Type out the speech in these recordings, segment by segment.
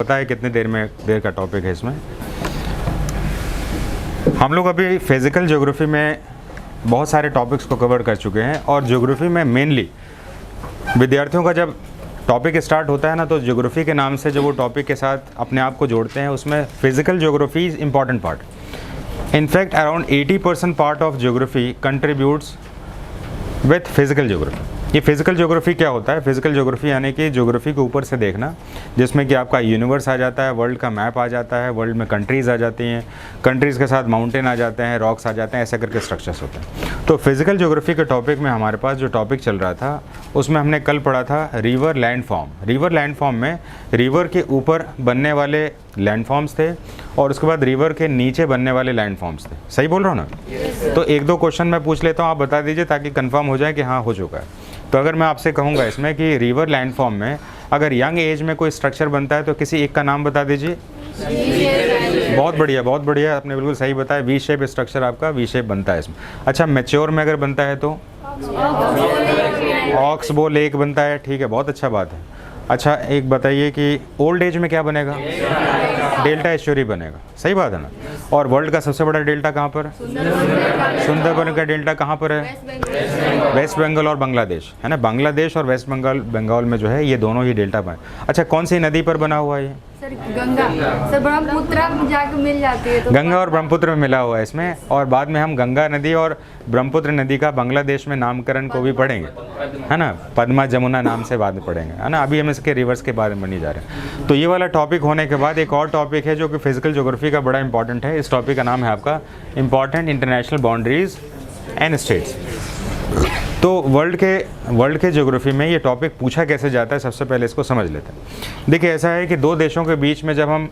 पता है कितनी देर का टॉपिक है इसमें। हम लोग अभी फिज़िकल ज्योग्राफी में बहुत सारे टॉपिक्स को कवर कर चुके हैं और ज्योग्राफी में मेनली विद्यार्थियों का जब टॉपिक स्टार्ट होता है ना, तो ज्योग्राफी के नाम से जब वो टॉपिक के साथ अपने आप को जोड़ते हैं, उसमें physical geography is important part. In fact around 80% part of geography contributes with physical geography. ये फिज़िकल ज्योग्राफी क्या होता है? फिज़िकल ज्योग्राफी यानी कि ज्योग्राफी को ऊपर से देखना, जिसमें कि आपका यूनिवर्स आ जाता है, वर्ल्ड का मैप आ जाता है, वर्ल्ड में कंट्रीज़ आ जाती हैं, कंट्रीज़ के साथ माउंटेन आ जाते हैं, रॉक्स आ जाते हैं, ऐसे करके स्ट्रक्चर्स होते हैं। तो फिज़िकल ज्योग्राफी के टॉपिक में हमारे पास जो टॉपिक चल रहा था उसमें हमने कल पढ़ा था रिवर लैंडफॉर्म। रिवर लैंडफॉर्म में रिवर के ऊपर बनने वाले लैंडफॉर्म्स थे और उसके बाद रिवर के नीचे बनने वाले लैंडफॉर्म्स थे। सही बोल रहा हूँ ना? तो एक दो क्वेश्चन मैं पूछ लेता हूँ, आप बता दीजिए ताकि कंफर्म हो जाए कि हाँ हो चुका है। तो अगर मैं आपसे कहूँगा इसमें कि रिवर लैंडफॉर्म में अगर यंग एज में कोई स्ट्रक्चर बनता है तो किसी एक का नाम बता दीजिए। बहुत बढ़िया, बहुत बढ़िया, आपने बिल्कुल सही बताया। वी शेप स्ट्रक्चर आपका वी शेप बनता है इसमें। अच्छा, मैच्योर में अगर बनता है तो ऑक्सबो लेक बनता है। ठीक है, बहुत अच्छा बात है। अच्छा, एक बताइए कि ओल्ड एज में क्या बनेगा? डेल्टा एस्चुरी बनेगा। सही बात है ना? और वर्ल्ड का सबसे बड़ा डेल्टा कहाँ पर? सुंदरबन का डेल्टा कहाँ पर है? वेस्ट बंगाल और बांग्लादेश, है ना? बांग्लादेश और वेस्ट बंगाल में जो है ये दोनों ही डेल्टा बने। अच्छा, कौन सी नदी पर बना हुआ है ये? सर गंगा। सर ब्रह्मपुत्र में जाके मिल जाती है तो गंगा और ब्रह्मपुत्र में मिला हुआ है इसमें। और बाद में हम गंगा नदी और ब्रह्मपुत्र नदी का बांग्लादेश में नामकरण को भी पढ़ेंगे, है ना? पद्मा जमुना नाम से बाद में पढ़ेंगे, है ना? अभी हम इसके रिवर्स के बारे में नहीं जा रहे हैं। तो ये वाला टॉपिक होने के बाद एक और टॉपिक है जो कि फिजिकल ज्योग्राफी का बड़ा इंपॉर्टेंट है। इस टॉपिक का नाम है आपका important international boundaries and states. तो वर्ल्ड के ज्योग्राफी में ये टॉपिक पूछा कैसे जाता है, सबसे पहले इसको समझ लेते हैं। देखिए, ऐसा है कि दो देशों के बीच में जब हम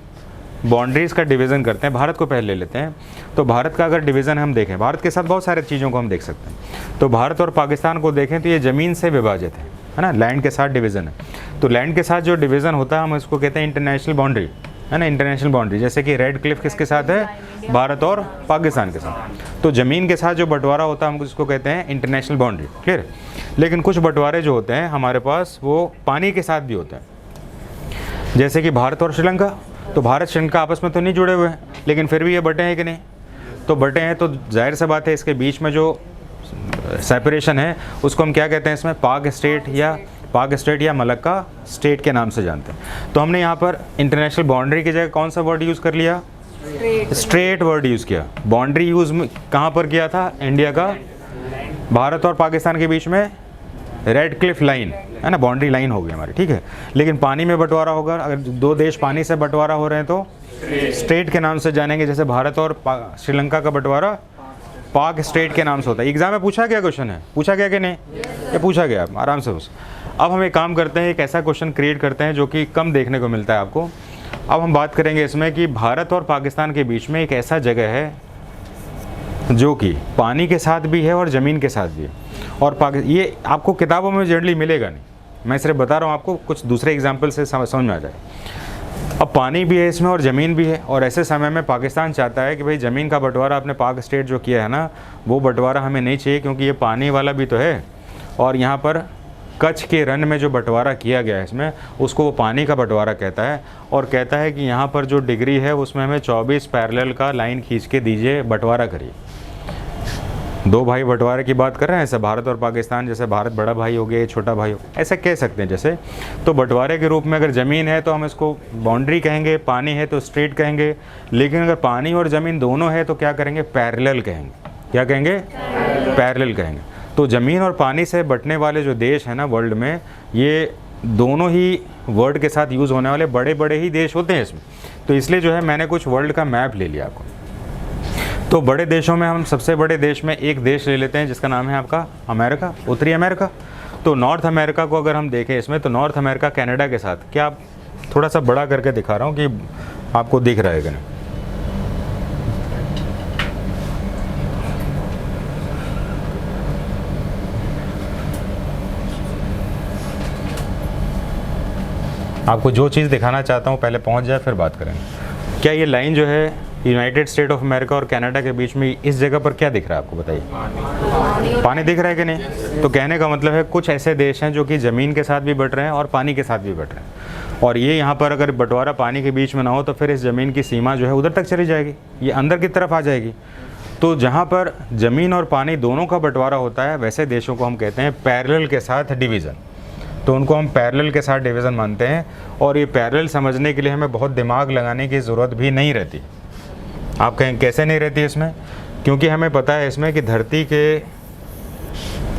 बाउंड्रीज़ का डिवीज़न करते हैं, भारत को पहले ले लेते हैं, तो भारत का अगर डिवीज़न हम देखें, भारत के साथ बहुत सारे चीज़ों को हम देख सकते हैं। तो भारत और पाकिस्तान को देखें तो ये ज़मीन से विभाजित है ना? लैंड के साथ डिवीज़न है। तो लैंड के साथ जो डिवीज़न होता है हम इसको कहते हैं इंटरनेशनल बाउंड्री, है ना? इंटरनेशनल बाउंड्री, जैसे कि रेड क्लिफ किसके साथ है? भारत और पाकिस्तान के साथ। तो ज़मीन के साथ जो बंटवारा होता है हम उसको कहते हैं इंटरनेशनल बाउंड्री। क्लियर? लेकिन कुछ बंटवारे जो होते हैं हमारे पास वो पानी के साथ भी होते हैं, जैसे कि भारत और श्रीलंका। तो भारत श्रीलंका आपस में तो नहीं जुड़े हुए हैं, लेकिन फिर भी ये बटे हैं कि नहीं? तो बटे हैं, तो जाहिर सी बात है इसके बीच में जो सेपरेशन है उसको हम क्या कहते हैं इसमें? पाक स्टेट या मलक्का स्टेट के नाम से जानते हैं। तो हमने यहाँ पर इंटरनेशनल बाउंड्री की जगह कौन सा वर्ड यूज़ कर लिया? स्ट्रेट वर्ड यूज़ किया। बाउंड्री यूज़ कहाँ पर किया था? इंडिया का भारत और पाकिस्तान के बीच में रेड क्लिफ लाइन, है ना? बाउंड्री लाइन हो गई हमारी, ठीक है। लेकिन पानी में बंटवारा होगा, अगर दो देश पानी से बंटवारा हो रहे हैं तो स्टेट के नाम से जानेंगे। जैसे भारत और श्रीलंका का बंटवारा पाक स्टेट के नाम से होता है। एग्जाम में पूछा गया क्वेश्चन है, पूछा गया कि नहीं? ये पूछा गया, आराम से उस। अब हम एक काम करते हैं, एक ऐसा क्वेश्चन क्रिएट करते हैं जो कि कम देखने को मिलता है आपको। अब हम बात करेंगे इसमें कि भारत और पाकिस्तान के बीच में एक ऐसा जगह है जो कि पानी के साथ भी है और ज़मीन के साथ भी है। और ये आपको किताबों में जनरली मिलेगा नहीं, मैं सिर्फ बता रहा हूँ आपको, कुछ दूसरे एग्जाम्पल से समझ में आ जाए। अब पानी भी है इसमें और ज़मीन भी है, और ऐसे समय में पाकिस्तान चाहता है कि भाई ज़मीन का बंटवारा अपने पाक स्टेट जो किया है ना, वो बंटवारा हमें नहीं चाहिए, क्योंकि ये पानी वाला भी तो है। और यहाँ पर कच्छ के रन में जो बंटवारा किया गया है इसमें, उसको वो पानी का बंटवारा कहता है। और कहता है कि यहाँ पर जो डिग्री है उसमें हमें 24 पैरेलल का लाइन खींच के दीजिए, बंटवारा करिए। दो भाई बंटवारे की बात कर रहे हैं, ऐसे भारत और पाकिस्तान, जैसे भारत बड़ा भाई हो गया, छोटा भाई हो, ऐसे कह सकते हैं जैसे। तो बंटवारे के रूप में अगर ज़मीन है तो हम इसको बाउंड्री कहेंगे, पानी है तो स्ट्रेट कहेंगे। लेकिन अगर पानी और ज़मीन दोनों है तो क्या करेंगे? पैरेलल कहेंगे। क्या कहेंगे? पैरेलल कहेंगे। तो ज़मीन और पानी से बटने वाले जो देश हैं ना वर्ल्ड में, ये दोनों ही वर्ल्ड के साथ यूज़ होने वाले बड़े बड़े ही देश होते हैं इसमें। तो इसलिए जो है मैंने कुछ वर्ल्ड का मैप ले लिया आपको। तो बड़े देशों में हम सबसे बड़े देश में एक देश ले लेते हैं जिसका नाम है आपका अमेरिका, उत्तरी अमेरिका। तो नॉर्थ अमेरिका को अगर हम देखें इसमें, तो नॉर्थ अमेरिका कनाडा के साथ, क्या आप थोड़ा सा बड़ा करके दिखा रहा हूँ कि आपको दिख रहा है कि नहीं? आपको जो चीज़ दिखाना चाहता हूँ पहले पहुँच जाए, फिर बात करेंगे। क्या ये लाइन जो है यूनाइटेड स्टेट ऑफ अमेरिका और कनाडा के बीच में, इस जगह पर क्या दिख रहा है आपको? बताइए, पानी दिख रहा है कि नहीं? तो कहने का मतलब है कुछ ऐसे देश हैं जो कि ज़मीन के साथ भी बट रहे हैं और पानी के साथ भी बट रहे हैं। और ये यहाँ पर अगर बंटवारा पानी के बीच में ना हो तो फिर इस ज़मीन की सीमा जो है उधर तक चली जाएगी, ये अंदर की तरफ आ जाएगी। तो जहाँ पर ज़मीन और पानी दोनों का बंटवारा होता है वैसे देशों को हम कहते हैं पैरेलल के साथ डिवीज़न। तो उनको हम पैरेलल के साथ डिवीज़न मानते हैं। और ये पैरेलल समझने के लिए हमें बहुत दिमाग लगाने की ज़रूरत भी नहीं रहती। आप कहें कैसे नहीं रहती इसमें? क्योंकि हमें पता है इसमें कि धरती के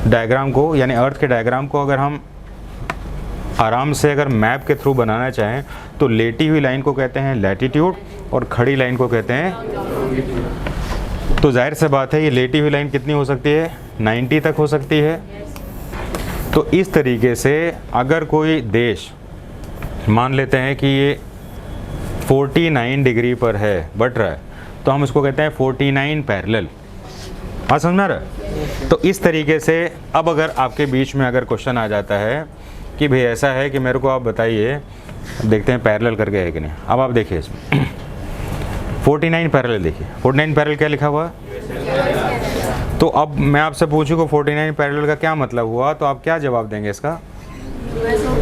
डायग्राम को यानी अर्थ के डायग्राम को अगर हम आराम से अगर मैप के थ्रू बनाना चाहें तो लेटी हुई लाइन को कहते हैं लैटिट्यूड और खड़ी लाइन को कहते हैं। तो जाहिर सी बात है ये लेटी हुई लाइन कितनी हो सकती है? 90 तक हो सकती है। तो इस तरीके से अगर कोई देश मान लेते हैं कि ये 49 डिग्री पर है, बट रहा है, तो हम इसको कहते हैं 49 पैरेलल। हाँ, समझ में आ रहा है? तो इस तरीके से अब अगर आपके बीच में अगर क्वेश्चन आ जाता है कि भाई ऐसा है कि मेरे को आप बताइए, देखते हैं पैरेलल करके है कि नहीं। अब आप देखिए इसमें 49 पैरेलल, देखिए 49 पैरेलल क्या लिखा हुआ है। तो अब मैं आपसे पूछूँ कि 49 पैरेलल का क्या मतलब हुआ, तो आप क्या जवाब देंगे इसका?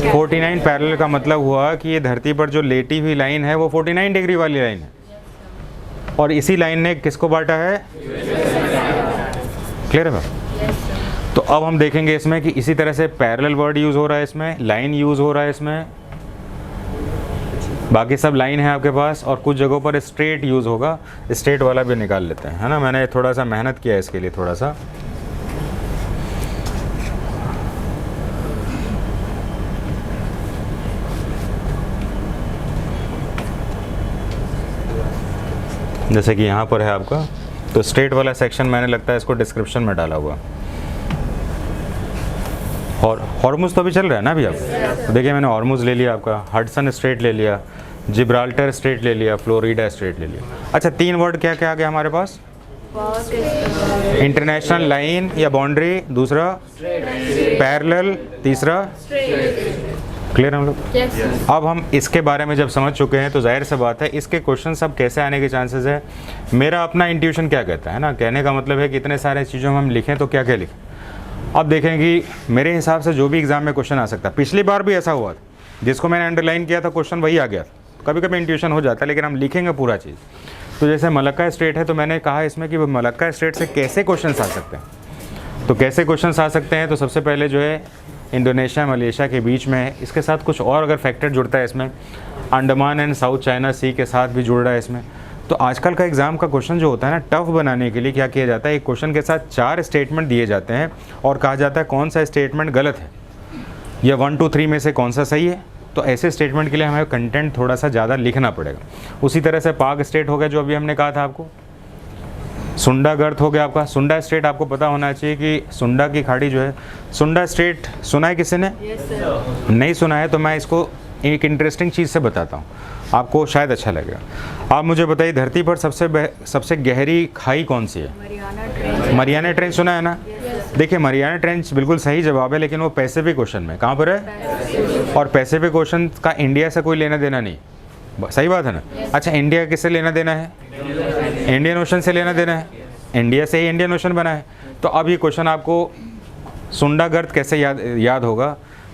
49 पैरेलल का मतलब हुआ कि ये धरती पर जो लेटी हुई लाइन है वो 49 डिग्री वाली लाइन है और इसी लाइन ने किसको बांटा है? क्लियर है बात? तो अब हम देखेंगे इसमें कि इसी तरह से पैरेलल वर्ड यूज़ हो रहा है, इसमें लाइन यूज़ हो रहा है, इसमें बाकी सब लाइन है आपके पास और कुछ जगहों पर स्ट्रेट यूज़ होगा। स्ट्रेट वाला भी निकाल लेते हैं, है ना। मैंने थोड़ा सा मेहनत किया है इसके लिए, थोड़ा सा। जैसे कि यहाँ पर है आपका, तो स्ट्रेट वाला सेक्शन मैंने लगता है इसको डिस्क्रिप्शन में डाला हुआ। और हॉर्मुज तो अभी चल रहा है ना अभी आप। तो देखिए मैंने हॉर्मुज ले लिया आपका, हडसन स्ट्रेट ले लिया, जिब्राल्टर स्ट्रेट ले लिया, फ्लोरिडा स्ट्रेट ले लिया। अच्छा, 3 वर्ड क्या क्या आ गया हमारे पास? इंटरनेशनल लाइन या बाउंड्री, दूसरा पैरेलल, तीसरा क्लियर हम लोग। अब हम इसके बारे में जब समझ चुके हैं तो जाहिर सी बात है इसके क्वेश्चन सब कैसे आने के चांसेस है। मेरा अपना इंट्यूशन क्या कहता है ना, कहने का मतलब है कि इतने सारे चीज़ों में हम लिखें तो क्या क्या लिखें। अब देखें कि मेरे हिसाब से जो भी एग्जाम में क्वेश्चन आ सकता है, पिछली बार भी ऐसा हुआ था, जिसको मैंने अंडरलाइन किया था क्वेश्चन वही आ गया था। कभी कभी इंट्यूशन हो जाता है लेकिन हम लिखेंगे पूरा चीज़। तो जैसे मलक्का स्टेट है तो मैंने कहा इसमें कि मलक्का स्टेट से कैसे क्वेश्चन आ सकते हैं। तो कैसे क्वेश्चन आ सकते हैं, तो सबसे पहले जो है इंडोनेशिया मलेशिया के बीच में है, इसके साथ कुछ और अगर फैक्टर जुड़ता है इसमें, अंडमान एंड साउथ चाइना सी के साथ भी जुड़ रहा है इसमें। तो आजकल का एग्ज़ाम का क्वेश्चन जो होता है ना, टफ बनाने के लिए क्या किया जाता है, एक क्वेश्चन के साथ 4 स्टेटमेंट दिए जाते हैं और कहा जाता है कौन सा स्टेटमेंट गलत है या 1 2 3 में से कौन सा सही है। तो ऐसे स्टेटमेंट के लिए हमें कंटेंट थोड़ा सा ज़्यादा लिखना पड़ेगा। उसी तरह से पाक स्टेट हो गया जो अभी हमने कहा था आपको, सुंडा गर्त हो गया आपका। सुंडा स्टेट आपको पता होना चाहिए कि सुंडा की खाड़ी जो है, सुंडा स्टेट सुना है किसी ने? नहीं सुना है तो मैं इसको एक इंटरेस्टिंग चीज़ से बताता हूँ, आपको शायद अच्छा लगेगा। आप मुझे बताइए धरती पर सबसे गहरी खाई कौन सी है? मरियाना ट्रेंच सुना है ना। देखिए मरियाना ट्रेंच बिल्कुल सही जवाब है, लेकिन वो पैसिफिक ओशन में कहाँ पर है? और पैसिफिक ओशन का इंडिया से कोई लेना देना नहीं, सही बात है ना। अच्छा, इंडिया किससे लेना देना है? इंडियन ओशन से लेना देना है, इंडिया से ही इंडियन ओशन बना है। तो अब ये क्वेश्चन आपको सुंडा गर्त कैसे याद होगा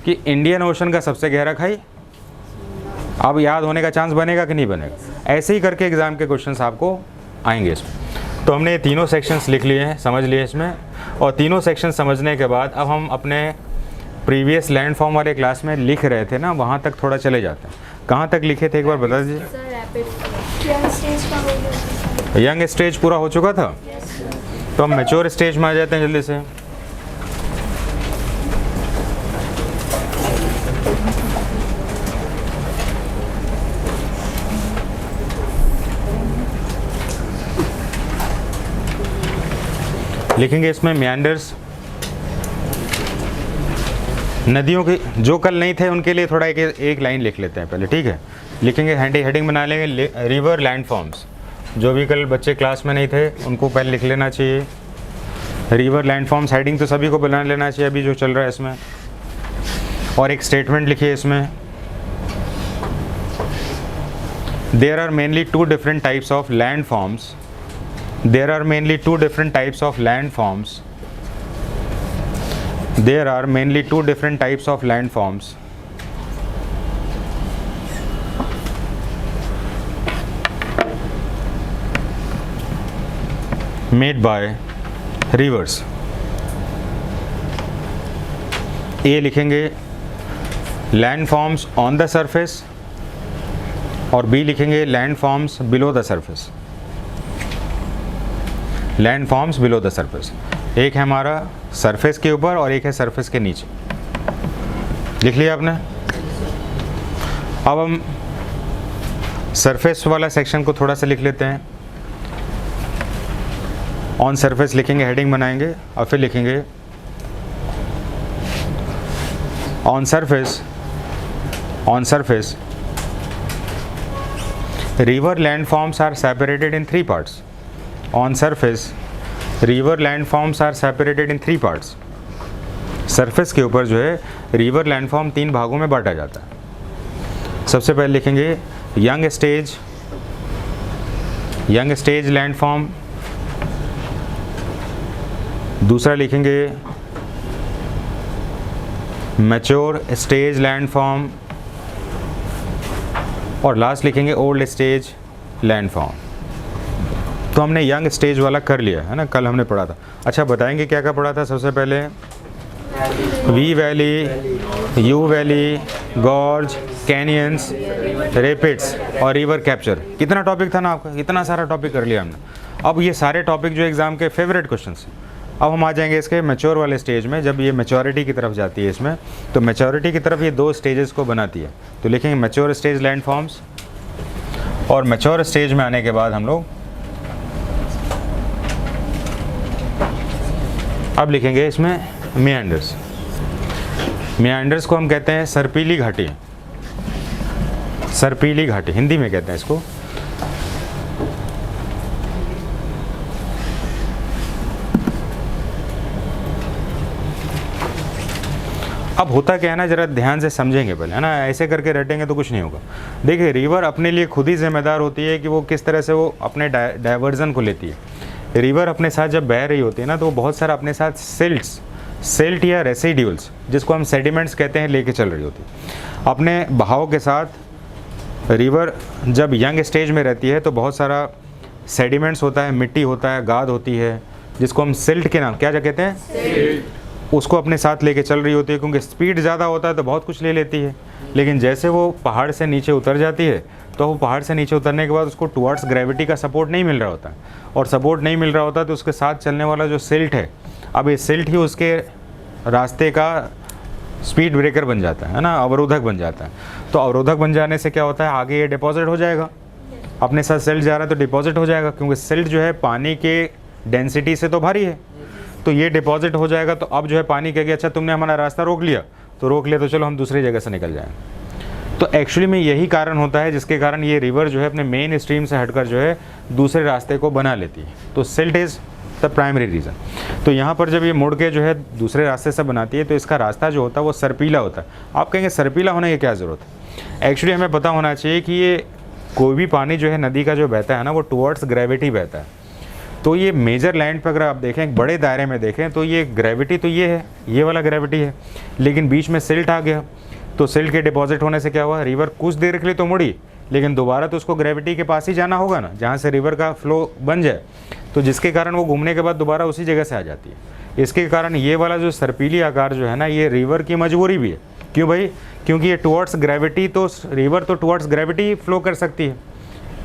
कि इंडियन ओशन का सबसे गहरा खाई, अब याद होने का चांस बनेगा कि नहीं बनेगा? ऐसे ही करके एग्ज़ाम के क्वेश्चंस आपको आएंगे इसमें। तो हमने ये तीनों सेक्शंस लिख लिए हैं, समझ लिए इसमें। और तीनों सेक्शन समझने के बाद अब हम अपने प्रीवियस लैंड फॉर्म वाले क्लास में लिख रहे थे ना, वहाँ तक थोड़ा चले जाते हैं। कहाँ तक लिखे थे एक बार बता दीजिए। यंग स्टेज पूरा हो चुका था, तो हम मैच्योर स्टेज में आ जाते हैं जल्दी से। लिखेंगे इसमें मियांडर्स, नदियों के जो कल नहीं थे उनके लिए थोड़ा एक लाइन लिख लेते हैं पहले, ठीक है। लिखेंगे हेडिंग बना लेंगे रिवर लैंड फॉर्म्स, जो भी कल बच्चे क्लास में नहीं थे उनको पहले लिख लेना चाहिए। रिवर लैंड फॉर्म्स हेडिंग तो सभी को बना लेना चाहिए अभी जो चल रहा है इसमें। और एक स्टेटमेंट लिखिए इसमें, there are mainly 2 different types of landforms. There are mainly 2 different types of landforms. There are mainly 2 different types of landforms. Made by rivers. A लिखेंगे landforms on the surface और B लिखेंगे landforms below the surface. Landforms below the surface, एक है हमारा surface के ऊपर और एक है सरफेस के नीचे। लिख लिया आपने। अब हम सरफेस वाला सेक्शन को थोड़ा सा लिख लेते हैं। ऑन सरफेस लिखेंगे, हेडिंग बनाएंगे और फिर लिखेंगे on surface river landforms are separated in 3 parts. On surface, river landforms are separated in 3 parts. Surface के ऊपर जो है रिवर लैंडफॉर्म 3 भागों में बांटा जाता है। सबसे पहले लिखेंगे यंग स्टेज लैंडफॉर्म, दूसरा लिखेंगे मैच्योर स्टेज लैंडफॉर्म और लास्ट लिखेंगे ओल्ड स्टेज लैंडफॉर्म। तो हमने यंग स्टेज वाला कर लिया है ना, कल हमने पढ़ा था। अच्छा बताएंगे क्या क्या पढ़ा था। सबसे पहले V valley, U valley, gorge, canyons, rapids और रिवर कैप्चर। कितना टॉपिक था ना आपका, इतना सारा टॉपिक कर लिया हमने। अब ये सारे टॉपिक जो एग्ज़ाम के फेवरेट क्वेश्चंस। अब हम आ जाएंगे इसके मैच्योर वाले स्टेज में। जब ये मैच्योरिटी की तरफ जाती है इसमें, तो मैच्योरिटी की तरफ ये 2 स्टेजेस को बनाती है। तो लिखेंगे मैच्योर स्टेज लैंडफॉर्म्स और मैच्योर स्टेज में आने के बाद हम लोग अब लिखेंगे इसमें मियांडर्स। मियांडर्स को हम कहते हैं सर्पीली घाटी। सर्पीली घाटी हिंदी में कहते हैं इसको। अब होता क्या है ना, ज़रा ध्यान से समझेंगे पहले, है ना। ऐसे करके रटेंगे तो कुछ नहीं होगा। देखिए रिवर अपने लिए खुद ही जिम्मेदार होती है कि वो किस तरह से वो अपने डाइवर्जन को लेती है। रिवर अपने साथ जब बह रही होती है ना, तो वो बहुत सारा अपने साथ सिल्ट या रेसिड्यूल्स, जिसको हम सेडिमेंट्स कहते हैं, लेके चल रही होती है अपने बहाव के साथ। रिवर जब यंग स्टेज में रहती है तो बहुत सारा सेडिमेंट्स होता है, मिट्टी होता है, गाद होती है, जिसको हम सिल्ट के नाम क्या कहते हैं, उसको अपने साथ लेके चल रही होती है। क्योंकि स्पीड ज़्यादा होता है तो बहुत कुछ ले लेती है, लेकिन जैसे वो पहाड़ से नीचे उतर जाती है तो वो पहाड़ से नीचे उतरने के बाद उसको टुवर्ड्स ग्रेविटी का सपोर्ट नहीं मिल रहा होता है। और सपोर्ट नहीं मिल रहा होता तो उसके साथ चलने वाला जो सिल्ट है, अब ये सिल्ट ही उसके रास्ते का स्पीड ब्रेकर बन जाता है ना, अवरोधक बन जाता है। तो अवरोधक बन जाने से क्या होता है, आगे ये डिपॉजिट हो जाएगा। अपने साथ सिल्ट जा रहा है तो डिपॉजिट हो जाएगा, क्योंकि सिल्ट जो है पानी के डेंसिटी से तो भारी है, तो ये डिपॉजिट हो जाएगा। तो अब जो है पानी कहेगा अच्छा तुमने हमारा रास्ता रोक लिया तो चलो हम दूसरी जगह से निकल जाएंगे। तो एक्चुअली में यही कारण होता है जिसके कारण ये रिवर जो है अपने मेन स्ट्रीम से हटकर जो है दूसरे रास्ते को बना लेती है। तो silt is the primary reason. तो यहाँ पर जब ये मुड़ के जो है दूसरे रास्ते से बनाती है तो इसका रास्ता जो होता है वो सर्पीला होता है। आप कहेंगे सर्पीला होने की क्या ज़रूरत है। एक्चुअली हमें पता होना चाहिए कि ये कोई भी पानी जो है नदी का जो बहता है ना, वो टुवर्ड्स ग्रेविटी बहता है। तो ये मेजर लैंड पर अगर आप देखें, एक बड़े दायरे में देखें, तो ये ग्रेविटी तो ये है, ये वाला ग्रेविटी है, लेकिन बीच में सिल्ट आ गया। तो सिल्ट के डिपॉजिट होने से क्या हुआ, रिवर कुछ देर के लिए तो मुड़ी, लेकिन दोबारा तो उसको ग्रेविटी के पास ही जाना होगा ना, जहाँ से रिवर का फ्लो बन जाए। तो जिसके कारण वो घूमने के बाद दोबारा उसी जगह से आ जाती है। इसके कारण ये वाला जो सर्पीली आकार जो है ना, ये रिवर की मजबूरी भी है। क्यों भाई, क्योंकि ये टुवर्ड्स ग्रेविटी, तो रिवर तो टुवर्ड्स ग्रेविटी फ्लो कर सकती है।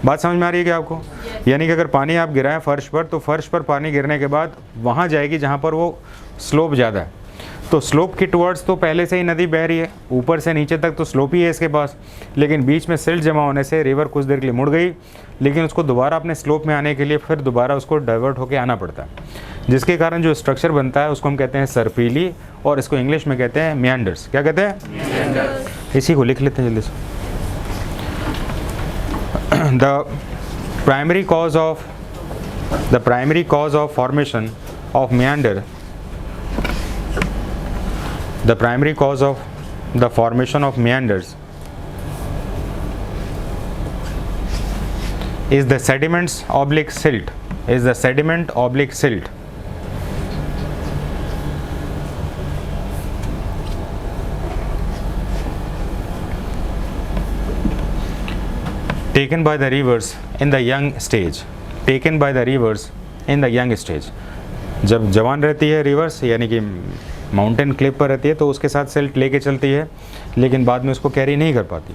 बात समझ में आ रही है क्या आपको। यानी कि अगर पानी आप गिराएं फर्श पर, तो फर्श पर पानी गिरने के बाद वहाँ जाएगी जहाँ पर वो स्लोप ज़्यादा है। तो स्लोप की टुवर्ड्स तो पहले से ही नदी बह रही है, ऊपर से नीचे तक तो स्लोप ही है इसके पास, लेकिन बीच में सिल्ट जमा होने से रिवर कुछ देर के लिए मुड़ गई, लेकिन उसको दोबारा अपने स्लोप में आने के लिए फिर दोबारा उसको डाइवर्ट होकर आना पड़ता है, जिसके कारण जो स्ट्रक्चर बनता है उसको हम कहते हैं सर्पीली, और इसको इंग्लिश में कहते हैं मियांडर्स। क्या कहते हैं, इसी को लिख लेते हैं जल्दी से। The primary cause of formation of meander, the primary cause of the formation of meanders is the sediment oblique silt. Taken by the rivers in the young stage. In the young stage. जब जवान रहती है reverse, यानी कि mountain clip पर रहती है, तो उसके साथ सिल्ट लेके चलती है, लेकिन बाद में उसको कैरी नहीं कर पाती।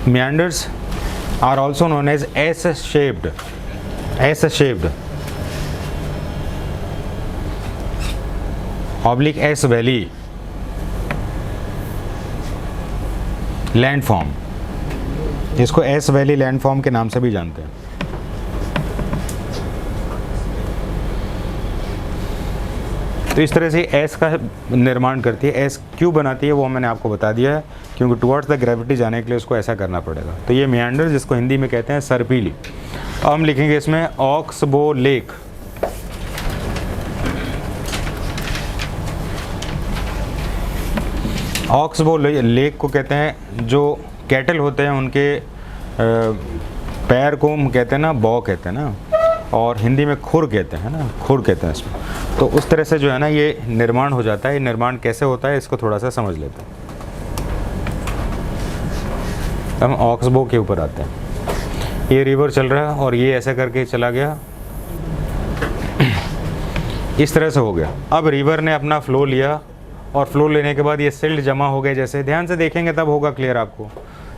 meanders are also known as S-shaped oblique S valley landform, इसको एस वैली लैंडफॉर्म के नाम से भी जानते हैं। तो इस तरह से एस का निर्माण करती है। एस क्यों बनाती है वो मैंने आपको बता दिया है, क्योंकि टुवर्ड्स द ग्रेविटी जाने के लिए उसको ऐसा करना पड़ेगा। तो ये मेंडर, जिसको हिंदी में कहते हैं सर्पीली। अब हम लिखेंगे इसमें ऑक्सबो लेक। ऑक्सबो लेक को कहते हैं, जो कैटल होते हैं उनके पैर को हम कहते हैं ना, बॉ कहते हैं ना, और हिंदी में खुर कहते हैं ना, खुर कहते हैं इसमें। तो उस तरह से जो है ना ये निर्माण हो जाता है। ये निर्माण कैसे होता है इसको थोड़ा सा समझ लेते हैं। हम ऑक्सबो के ऊपर आते हैं। ये रिवर चल रहा है और ये ऐसा करके चला गया, इस तरह से हो गया। अब रिवर ने अपना फ्लो लिया, और फ्लो लेने के बाद ये सिल्ट जमा हो गए। जैसे ध्यान से देखेंगे तब होगा क्लियर आपको।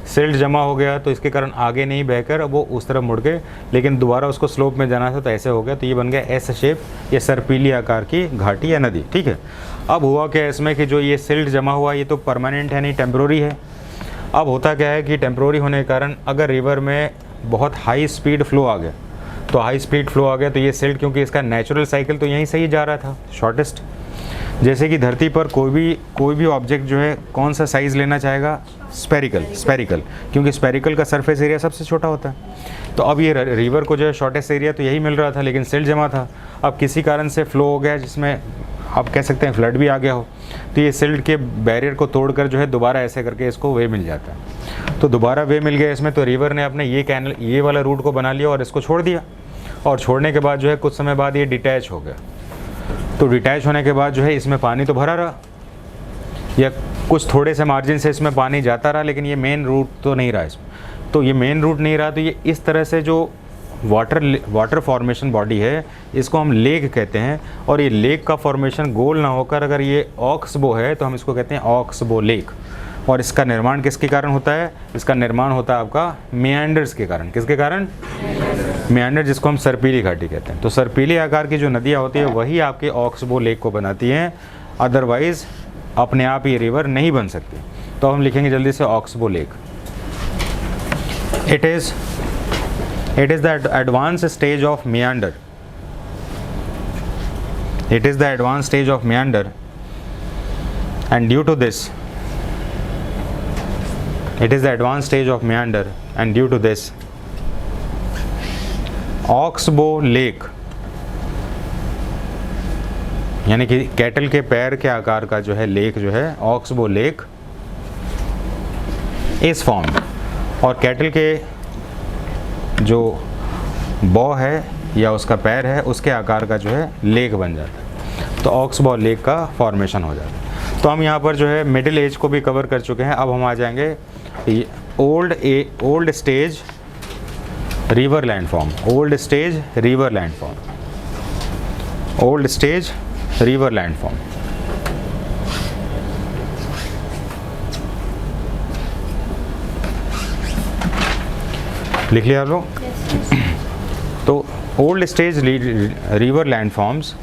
सिल्ट जमा हो गया तो इसके कारण आगे नहीं बहकर वो उस तरफ मुड़ गए, लेकिन दोबारा उसको स्लोप में जाना था तो ऐसे हो गया। तो ये बन गया एस शेप, ये सर्पीली आकार की घाटी या नदी। ठीक है, अब हुआ क्या इसमें कि जो ये सिल्ट जमा हुआ ये तो परमानेंट है नहीं, टेम्प्रोरी है। अब होता क्या है कि टेम्प्रोरी होने के कारण अगर रिवर में बहुत हाई स्पीड फ्लो आ गया, तो हाई स्पीड फ्लो आ गया तो ये सिल्ट, क्योंकि इसका नेचुरल साइकिल तो यहीं से ही जा रहा था शॉर्टेस्ट। जैसे कि धरती पर कोई भी ऑब्जेक्ट जो है कौन सा साइज़ लेना चाहेगा, स्पेरिकल, क्योंकि स्पेरिकल का सरफेस एरिया सबसे छोटा होता है। तो अब ये रिवर को जो है शॉर्टेस्ट एरिया तो यही मिल रहा था, लेकिन सिल्ट जमा था। अब किसी कारण से फ्लो हो गया जिसमें आप कह सकते हैं फ्लड भी आ गया हो, तो ये सिल्ट के बैरियर को तोड़कर जो है दोबारा ऐसे करके इसको वे मिल जाता है। तो दोबारा वे मिल गया इसमें, तो रिवर ने अपने ये वाला रूट को बना लिया और इसको छोड़ दिया। और छोड़ने के बाद जो है कुछ समय बाद ये डिटैच हो गया। तो डिटैच होने के बाद जो है इसमें पानी तो भरा रहा, या कुछ थोड़े से मार्जिन से इसमें पानी जाता रहा, लेकिन ये मेन रूट तो नहीं रहा इसमें। तो ये मेन रूट नहीं रहा, तो ये इस तरह से जो वाटर फॉर्मेशन बॉडी है इसको हम लेक कहते हैं। और ये लेक का फॉर्मेशन गोल ना होकर अगर ये ऑक्सबो है तो हम इसको कहते हैं ऑक्सबो लेक। और इसका निर्माण किसके कारण होता है? इसका निर्माण होता है आपका मेंडर्स के कारण। किसके कारण? मेंडर, जिसको हम सर्पीली घाटी कहते हैं। तो सर्पीली आकार की जो नदियाँ होती है वही आपके ऑक्सबो लेक को बनाती हैं, अदरवाइज़ अपने आप ये रिवर नहीं बन सकती। तो हम लिखेंगे जल्दी से oxbow lake. It is the advance stage of meander. It is the advanced stage of meander, and due to this, oxbow lake यानी कि कैटल के पैर के आकार का जो है लेक जो है ऑक्सबो लेक इस फॉर्म, और कैटल के जो बॉ है या उसका पैर है उसके आकार का जो है लेक बन जाता है। तो ऑक्सबो लेक का फॉर्मेशन हो जाता है। तो हम यहाँ पर जो है मिडिल एज को भी कवर कर चुके हैं। अब हम आ जाएंगे old stage river landform. Old stage river landform. लिख लिया आप लोग? तो old stage river landforms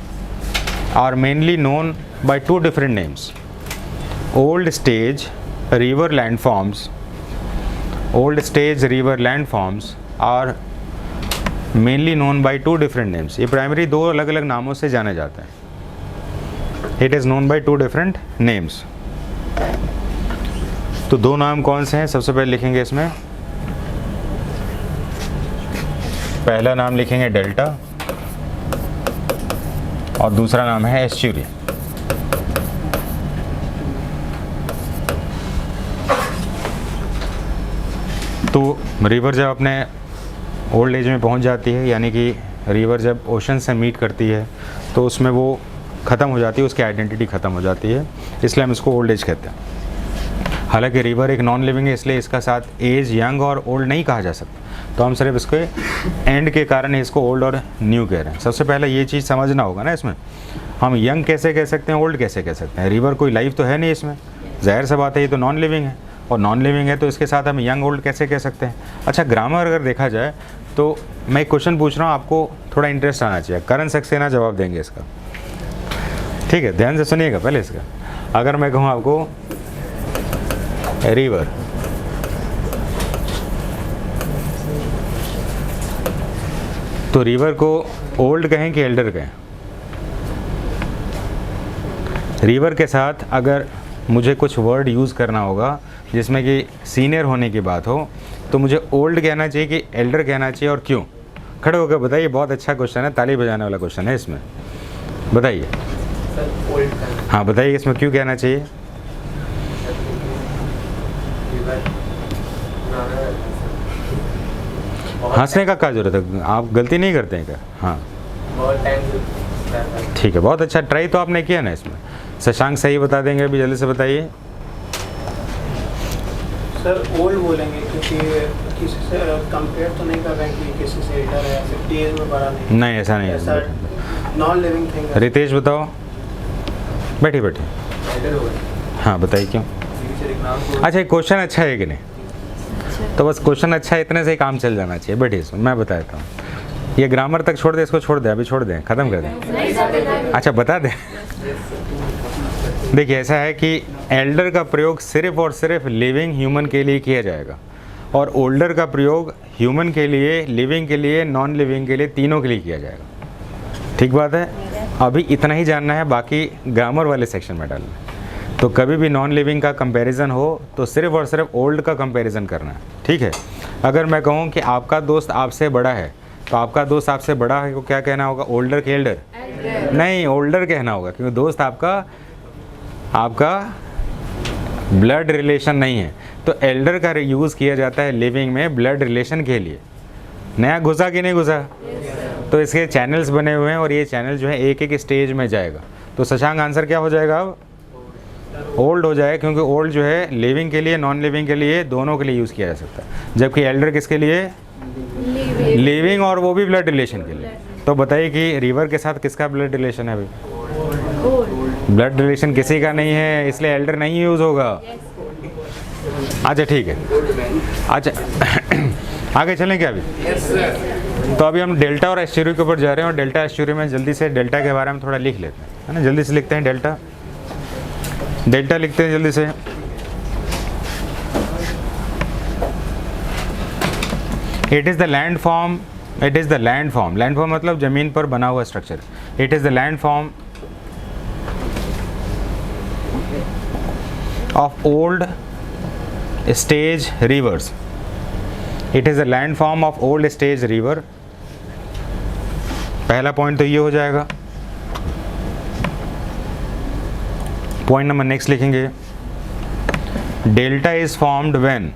are mainly known by two different names. Old stage river landforms are mainly known by two different names. ये प्राइमरी दो अलग अलग नामों से जाने जाते हैं। It is known by two different names. तो दो नाम कौन से हैं? सबसे पहले लिखेंगे इसमें, पहला नाम लिखेंगे डेल्टा और दूसरा नाम है एस्चुरी। तो रिवर जब अपने ओल्ड एज में पहुंच जाती है, यानी कि रिवर जब ओशन से मीट करती है तो उसमें वो ख़त्म हो जाती है, उसकी आइडेंटिटी ख़त्म हो जाती है, इसलिए हम इसको ओल्ड एज कहते हैं। हालांकि रिवर एक नॉन लिविंग है, इसलिए इसका साथ एज, यंग और ओल्ड नहीं कहा जा सकता, तो हम सिर्फ इसके एंड के कारण इसको ओल्ड और न्यू कह रहे हैं। सबसे पहले ये चीज़ समझना होगा ना, इसमें हम यंग कैसे कह सकते हैं, ओल्ड कैसे कह सकते हैं। रिवर कोई लाइफ तो है नहीं इसमें, ज़ाहिर सा बात है, ये तो नॉन लिविंग है, और नॉन लिविंग है तो इसके साथ हम यंग ओल्ड कैसे कह सकते हैं। अच्छा, ग्रामर अगर देखा जाए तो मैं एक क्वेश्चन पूछ रहा हूँ, आपको थोड़ा इंटरेस्ट आना चाहिए, करण सक्सेना जवाब देंगे इसका, ठीक है, ध्यान से सुनिएगा पहले इसका। अगर मैं कहूँ आपको रिवर, तो रिवर को ओल्ड कहें कि एल्डर कहें? रिवर के साथ अगर मुझे कुछ वर्ड यूज़ करना होगा जिसमें कि सीनियर होने की बात हो, तो मुझे ओल्ड कहना चाहिए कि एल्डर कहना चाहिए, और क्यों? खड़े होकर बताइए, बहुत अच्छा क्वेश्चन है, ताली बजाने वाला क्वेश्चन है इसमें, बताइए। हाँ बताइए, इसमें क्यों कहना चाहिए? हंसने का क्या जरूरत है, आप गलती नहीं करते हैं क्या? हाँ ठीक है, बहुत अच्छा, ट्राई तो आपने किया ना इसमें। शशांक सही बता देंगे अभी, जल्दी से बताइए। सर ओल्ड बोलेंगे क्योंकि किसी से कंपेयर तो नहीं कर रहे हैं कि किसी से एल्डर है, 50 एज में बड़ा नहीं। नहीं ऐसा नहीं है, नॉन लिविंग थिंग है। रितेश बताओ, बैठिए बैठिए। हाँ बताइए क्यों? अच्छा, ये क्वेश्चन अच्छा है कि नहीं? तो बस क्वेश्चन अच्छा है, इतने से ही काम चल जाना चाहिए। बैठिए, मैं बता देता हूँ, ये ग्रामर तक छोड़ दे, इसको छोड़ दे, अभी छोड़ दें, ख़त्म कर दें। अच्छा बता दें। देखिए ऐसा है कि एल्डर का प्रयोग सिर्फ और सिर्फ लिविंग ह्यूमन के लिए किया जाएगा, और ओल्डर का प्रयोग ह्यूमन के लिए, लिविंग के लिए, नॉन लिविंग के लिए, तीनों के लिए किया जाएगा। ठीक बात है, अभी इतना ही जानना है, बाकी ग्रामर वाले सेक्शन में डालना है। तो कभी भी नॉन लिविंग का कंपैरिजन हो तो सिर्फ और सिर्फ ओल्ड का कंपैरिजन करना है, ठीक है। अगर मैं कहूँ कि आपका दोस्त आपसे बड़ा है, तो आपका दोस्त आपसे बड़ा है को क्या कहना होगा, ओल्डर के एल्डर? नहीं, ओल्डर कहना होगा, क्योंकि दोस्त आपका ब्लड रिलेशन नहीं है। तो एल्डर का यूज़ किया जाता है लिविंग में ब्लड रिलेशन के लिए। नया घुसा कि नहीं घुसा? तो इसके चैनल्स बने हुए हैं, और ये चैनल जो है एक एक स्टेज में जाएगा। तो शशांक आंसर क्या हो जाएगा अब? ओल्ड हो जाएगा, क्योंकि ओल्ड जो है लिविंग के लिए, नॉन लिविंग के लिए, दोनों के लिए यूज़ किया जा सकता है, जबकि एल्डर किसके लिए? लिविंग, और वो भी ब्लड रिलेशन के लिए। तो बताइए कि रिवर के साथ किसका ब्लड रिलेशन है? अभी ब्लड रिलेशन किसी का नहीं है, इसलिए एल्डर नहीं यूज़ होगा। अच्छा ठीक है, अच्छा आगे चलें क्या अभी? तो अभी हम डेल्टा और एस्चुरी के ऊपर जा रहे हैं, और डेल्टा एस्चुरी में जल्दी से डेल्टा के बारे में थोड़ा लिख लेते हैं, है ना। जल्दी से लिखते हैं डेल्टा, डेल्टा लिखते हैं जल्दी से। It is the land form, it is the land form, land form मतलब ज़मीन पर बना हुआ structure. It is the land form of old stage reverse. It is the land form of old stage river. पहला point तो ये हो जाएगा। पॉइंट नंबर नेक्स्ट लिखेंगे, delta is formed when,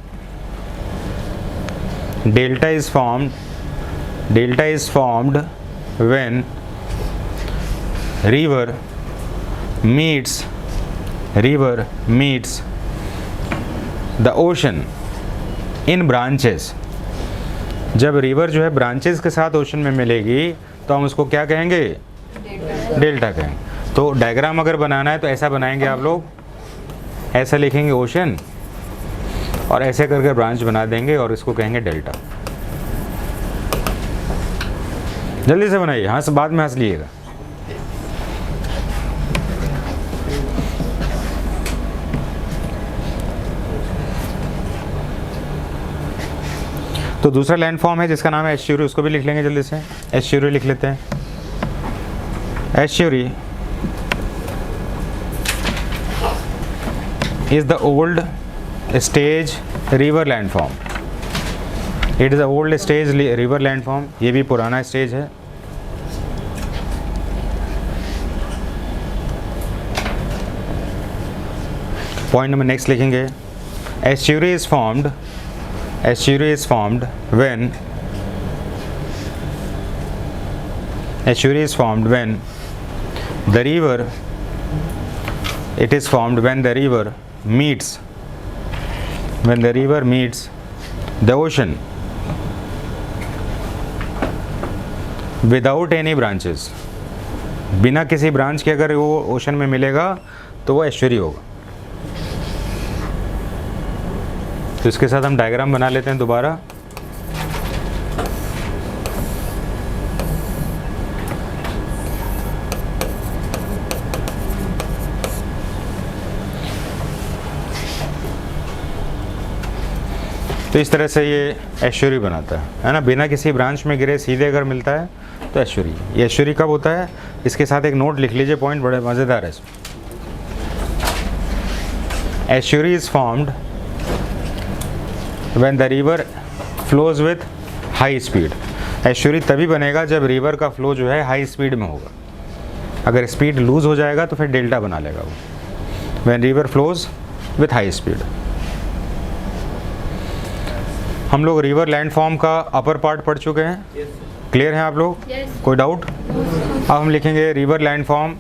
delta is formed when river meets the ocean in branches. जब river जो है branches के साथ ओशन में मिलेगी तो हम उसको क्या कहेंगे? डेल्टा कहेंगे। तो डायग्राम अगर बनाना है तो ऐसा बनाएंगे आप लोग, ऐसा लिखेंगे ओशन, और ऐसे करके ब्रांच बना देंगे और इसको कहेंगे डेल्टा। जल्दी से बनाइए, हाँ बाद में हंस लिएगा। तो दूसरा लैंड फॉर्म है जिसका नाम है एस्चुरी, उसको भी लिख लेंगे जल्दी से। एस्चुरी लिख लेते हैं। Estuary is the old stage river landform. It is the old stage river landform. ये भी पुराना स्टेज है। पॉइंट नंबर नेक्स्ट लिखेंगे, estuary is formed when the river meets when the river meets the ocean without any branches, बिना किसी branch के अगर वो ओशन में मिलेगा तो वो एस्चुरी होगा। तो इसके साथ हम डायग्राम बना लेते हैं दोबारा। तो इस तरह से ये एस्चुरी बनाता है ना, बिना किसी ब्रांच में गिरे सीधे अगर मिलता है तो एस्चुरी। ये एस्चुरी कब होता है, इसके साथ एक नोट लिख लीजिए, पॉइंट बड़े मज़ेदार है। Estuary is formed when the river flows with high speed. Estuary तभी बनेगा जब रिवर का फ्लो जो है हाई स्पीड में होगा। अगर स्पीड लूज हो जाएगा तो फिर डेल्टा बना लेगा वो, when river flows with high speed. हम लोग रिवर लैंडफॉर्म का अपर पार्ट पढ़ चुके हैं, क्लियर हैं आप लोग? कोई डाउट? अब हम लिखेंगे river landform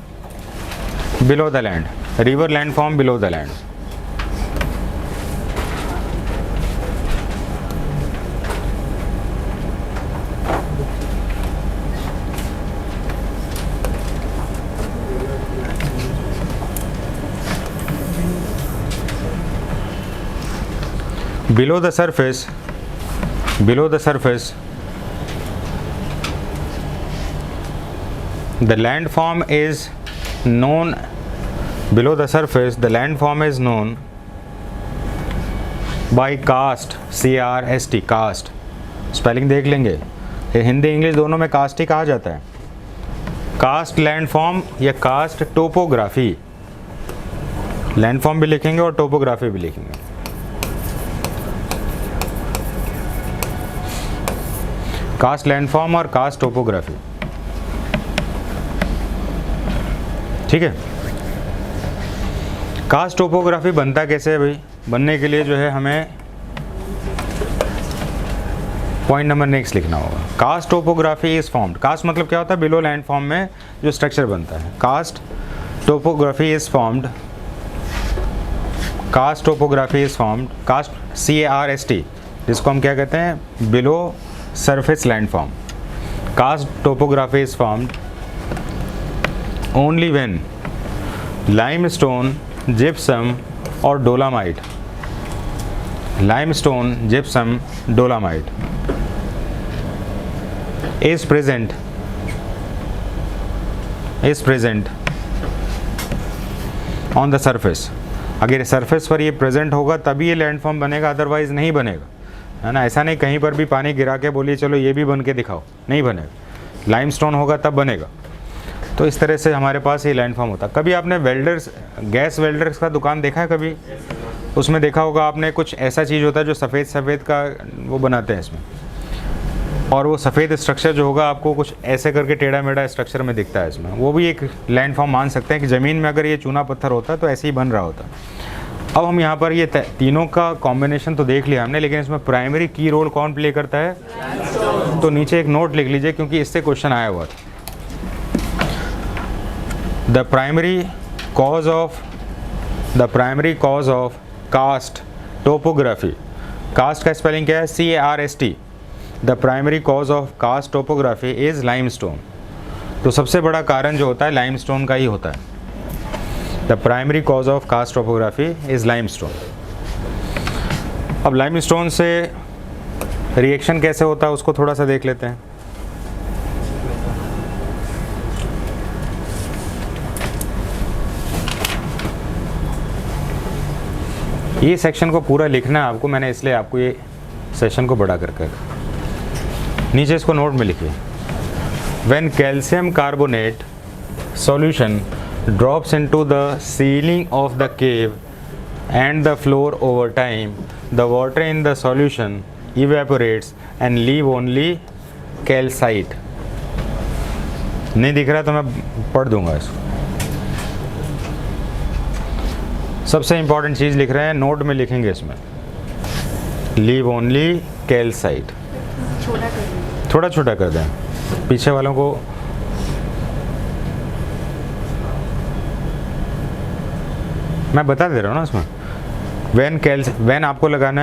below the land, river landform below the land. Below the surface, the landform is known. Below the surface, the landform is known by karst, C-A-R-S-T, karst. Spelling देख लेंगे, ये हिंदी इंग्लिश दोनों में cast ही कहा जाता है। Cast landform या karst topography, landform भी लिखेंगे और टोपोग्राफी भी लिखेंगे। कास्ट लैंडफॉर्म और कास्ट टोपोग्राफी, ठीक है। कास्ट टोपोग्राफी बनता कैसे है भाई? बनने के लिए जो है हमें पॉइंट नंबर नेक्स्ट लिखना होगा। Karst topography is formed, karst मतलब क्या होता है? बिलो लैंडफॉर्म में जो स्ट्रक्चर बनता है। Karst topography is formed, karst topography is formed, karst C-A-R-S-T, जिसको हम क्या कहते हैं? Below surface landform. Karst topography is formed only when limestone, gypsum or dolomite, limestone, gypsum, dolomite is present on the surface. अगर surface पर ये present होगा तभी ये लैंडफॉर्म बनेगा, अदरवाइज नहीं बनेगा, है ना। ऐसा नहीं कहीं पर भी पानी गिरा के बोलिए चलो ये भी बन के दिखाओ, नहीं बनेगा। लाइमस्टोन होगा तब बनेगा। तो इस तरह से हमारे पास ये लैंडफॉर्म होता है। कभी आपने वेल्डर्स, गैस वेल्डर्स का दुकान देखा है कभी? उसमें देखा होगा आपने, कुछ ऐसा चीज़ होता है जो सफ़ेद सफ़ेद का वो बनाते हैं इसमें, और वो सफ़ेद स्ट्रक्चर जो होगा आपको कुछ ऐसे करके टेढ़ा मेढ़ा स्ट्रक्चर में दिखता है इसमें, वो भी एक लैंडफॉर्म मान सकते हैं कि ज़मीन में अगर ये चूना पत्थर होता तो ऐसे ही बन रहा होता। अब हम यहाँ पर ये तीनों का कॉम्बिनेशन तो देख लिया हमने, लेकिन इसमें प्राइमरी की रोल कौन प्ले करता है? तो नीचे एक नोट लिख लीजिए क्योंकि इससे क्वेश्चन आया हुआ था। The primary cause of karst topography, karst का स्पेलिंग क्या है? C-A-R-S-T। The primary cause of karst topography is limestone. तो सबसे बड़ा कारण जो होता है लाइमस्टोन का ही होता है। The primary cause of karst topography is limestone. अब लाइमस्टोन से रिएक्शन कैसे होता है उसको थोड़ा सा देख लेते हैं। ये सेक्शन को पूरा लिखना है आपको, मैंने इसलिए आपको ये सेशन को बड़ा करके नीचे इसको नोट में लिखिए। When calcium carbonate solution drops into the ceiling of the cave and the floor over time, the water in the solution evaporates and leave only calcite. नहीं दिख रहा तो मैं पढ़ दूंगा इसको। सबसे इंपॉर्टेंट चीज़ लिख रहे हैं, नोट में लिखेंगे इसमें, लीव ओनली कैल्साइट। थोड़ा छोटा कर दें, पीछे वालों को मैं बता दे रहा हूँ ना इसमें। वैन आपको लगाना